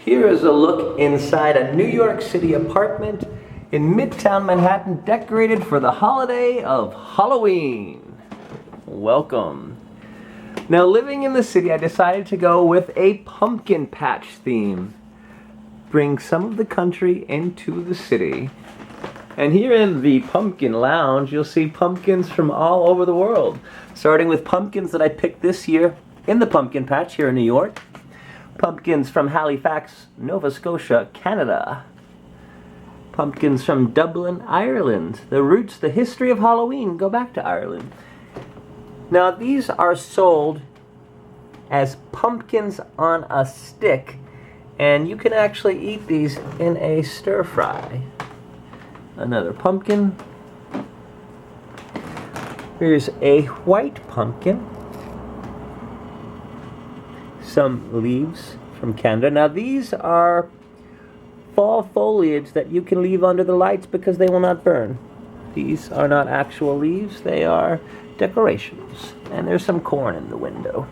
Here is a look inside a New York City apartment in Midtown Manhattan, decorated for the holiday of Halloween. Welcome. Now, living in the city, I decided to go with a pumpkin patch theme. Bring some of the country into the city. And here in the Pumpkin Lounge, you'll see pumpkins from all over the world. Starting with pumpkins that I picked this year in the pumpkin patch here in New York. Pumpkins from Halifax, Nova Scotia, Canada. Pumpkins from Dublin, Ireland. The roots, the history of Halloween go back to Ireland. Now, these are sold as pumpkins on a stick, and you can actually eat these in a stir fry. Another pumpkin. Here's a white pumpkin. Some leaves from Canada. Now, these are fall foliage that you can leave under the lights because they will not burn. These are not actual leaves, they are decorations. And there's some corn in the window.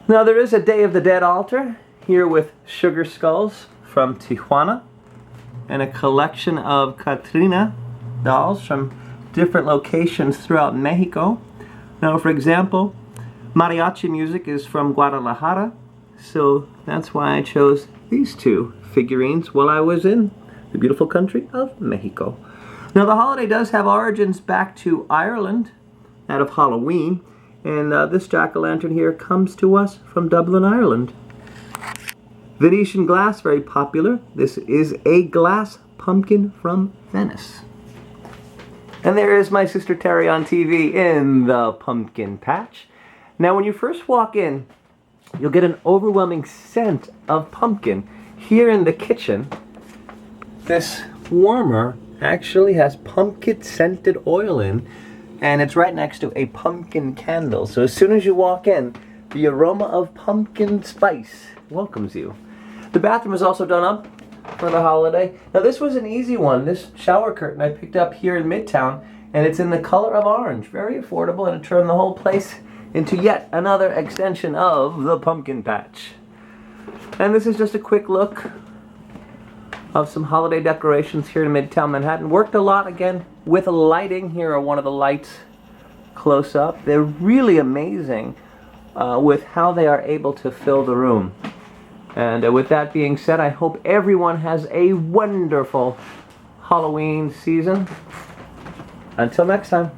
Now, there is a Day of the Dead altar here with sugar skulls from Tijuana and a collection of Catrina dolls from different locations throughout Mexico. Now, for example, mariachi music is from Guadalajara, so that's why I chose these two figurines while I was in the beautiful country of Mexico. Now, the holiday does have origins back to Ireland, out of Halloween, and this jack-o'-lantern here comes to us from Dublin, Ireland. Venetian glass, very popular. This is a glass pumpkin from Venice. And there is my sister Terry on TV in the pumpkin patch. Now, when you first walk in, you'll get an overwhelming scent of pumpkin. Here in the kitchen, this warmer actually has pumpkin scented oil in, and it's right next to a pumpkin candle. So as soon as you walk in, the aroma of pumpkin spice welcomes you. The bathroom is also done up for the holiday. Now, this was an easy one. This shower curtain I picked up here in Midtown, and it's in the color of orange. Very affordable, and it turned the whole place into yet another extension of the pumpkin patch. And this is just a quick look of some holiday decorations here in Midtown Manhattan. Worked a lot again with lighting. Here are one of the lights close up. They're really amazing with how they are able to fill the room. And with that being said, I hope everyone has a wonderful Halloween season. Until next time.